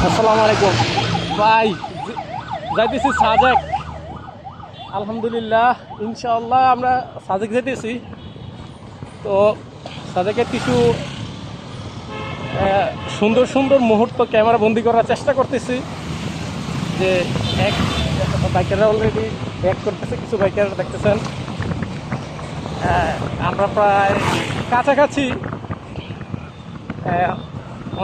আসসালামু আলাইকুম ভাই, যাইতেছি সাজেক। আলহামদুলিল্লাহ, ইনশাআল্লাহ আমরা সাজেক যেতেছি। তো সাজেকের কিছু সুন্দর সুন্দর মুহূর্ত ক্যামেরা বন্দি করার চেষ্টা করতেছি। যে এক বাইকাররা অলরেডি ব্যাক করতেছে, কিছু বাইকাররা দেখতেছেন। আমরা প্রায় কাছাকাছি।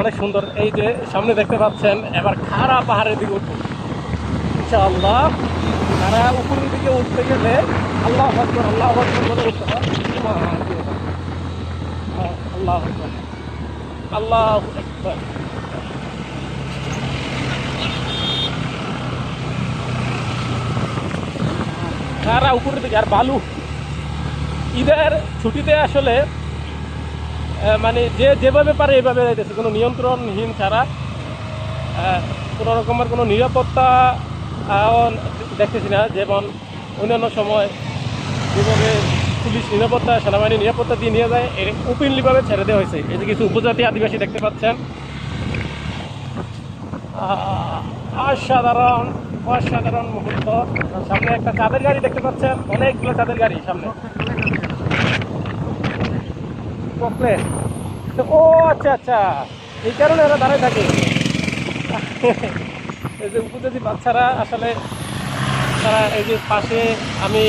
অনেক সুন্দর, এই যে সামনে দেখতে পাচ্ছেন। এবার খাড়া পাহাড়ের দিকে উঠবো ইনশাআল্লাহ। খাড়া উপরের দিকে উঠতে গেলে আল্লাহ আকবার আল্লাহ আকবার বলে উঠতে হয়। আল্লাহ আকবার আল্লাহ আকবার। খাড়া উপরের দিকে আর বালু। ঈদের ছুটিতে আসলে মানে যে যেভাবে পারে এভাবে যাইতেছে, কোনো নিয়ন্ত্রণহীন ছাড়া। কোনো রকমের কোনো নিরাপত্তা দেখতেছি না, যেমন অন্যান্য সময় যেভাবে পুলিশ নিরাপত্তা, সেনাবাহিনী নিরাপত্তা দিয়ে নিয়ে যায়, এর ওপেনলিভাবে ছেড়ে দেওয়া হয়েছে। এই যে কিছু উপজাতি আদিবাসী দেখতে পাচ্ছেন। অসাধারণ অসাধারণ মুহূর্ত। সামনে একটা চাঁদের গাড়ি দেখতে পাচ্ছেন, অনেকগুলো চাঁদের গাড়ি সামনে। ও আচ্ছা আচ্ছা, এই কারণে এরা দাঁড়ায় থাকে। এই যে উপজাতি বাচ্চারা আসলে তারা এই যে পাশে, আমি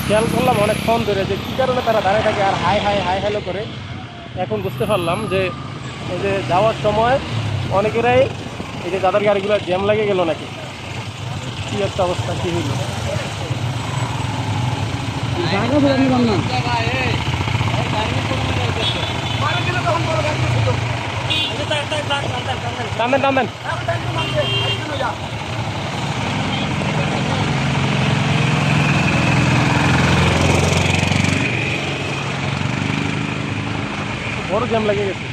খেয়াল করলাম অনেকক্ষণ ধরে যে কী কারণে তারা দাঁড়ায় থাকে আর হাই হাই হাই হ্যালো করে। এখন বুঝতে পারলাম যে এই যে যাওয়ার সময় অনেকেরাই এই যে যাদের গাড়িগুলো জ্যাম লেগে গেল নাকি, কী একটা অবস্থা, কী হইল। টানেন টানেন। বড় জ্যাম লেগে গেছে।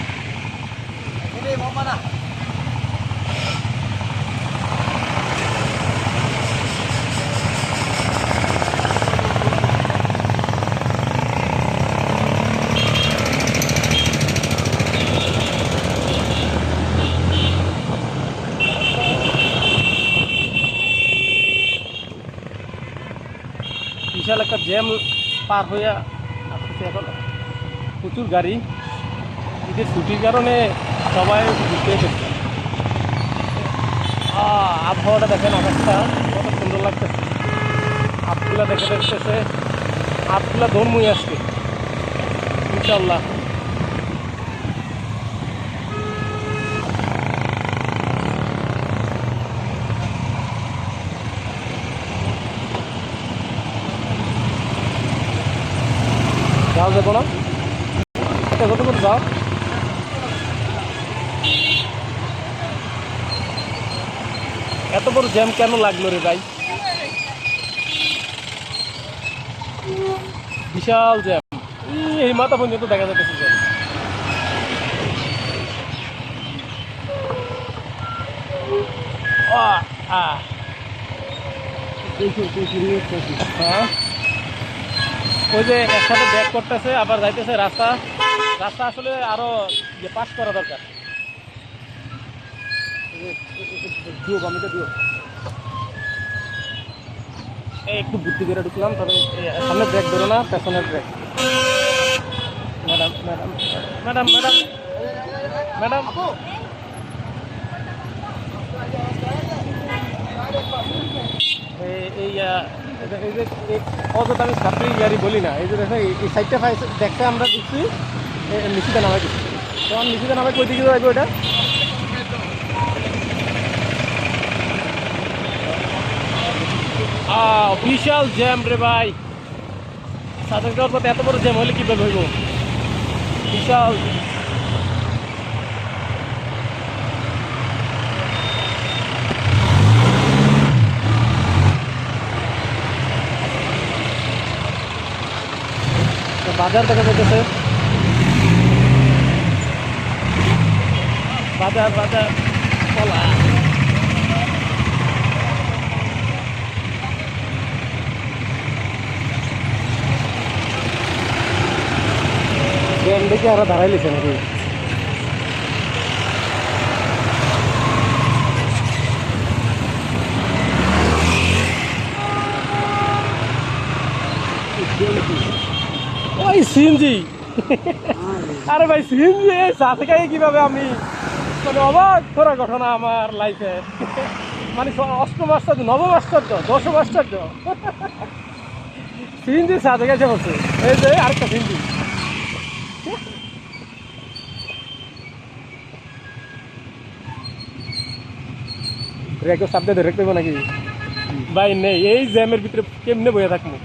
বিশাল একটা জ্যাম পার হয়ে আসছে এখন। প্রচুর গাড়ি, ঈদের ছুটির কারণে সবাই ঘুরতে এসেছে। আবহাওয়াটা দেখেন, আকাশটা কত সুন্দর লাগতেছে। আপগুলা দেখে দেখতেছে, আপগুলা ধর্মই আসছে ইনশাল্লাহ। যাও যাবো না, কত করে যাও। এত বড় জ্যাম কেন লাগলো রে ভাই? বিশাল জ্যাম, এই মাথা পর্যন্ত দেখা যাচ্ছে জ্যাম। হ্যাঁ, ওই যে একসাথে ব্যাক করতেছে আবার যাইতেছে। রাস্তা রাস্তা আসলে আরো যে পাস করা দরকার। এই একটু বুদ্ধি করে ঢুকলাম, তবে সামনে ব্রেক ধরো না, পেছনের brake. Madam madam madam madam madam, এই যে অযথা আমি ছাত্রী গাড়ি বলি না। এই যে দেখো, এই সাইডটা দেখতে আমরা দিচ্ছি নিচুতে নামাই দিচ্ছি। তখন নিচুতে নামাই কই দিকে যাবো এটা? বিশাল জ্যাম রে ভাই। সাজেক যাওয়ার পথে এত বড় জ্যাম হলে কীভাবে হইব? বিশাল। বাজার দেখা যাইতেছে, বাজার বাজার কলা। দেখে আরো দাঁড়াইলিছে নাকি? ওই সিএনজি। আরে ভাই সিএনজি চা থেকে কিভাবে আমি মানে অবাক করা ঘটনা আমার লাইফে, মানে অষ্টম আশ্চর্য, নবম আশ্চর্য, দশম আশ্চর্য। সিএনজি চা থেকে এসে বলছে, এই যে আরেকটা সিএনজি। ব্রেকও চাপ দিয়ে ধরে রাখতে হবে নাকি ভাই? নেই, এই জ্যামের ভিতরে কেমনে বয়ে থাকবো।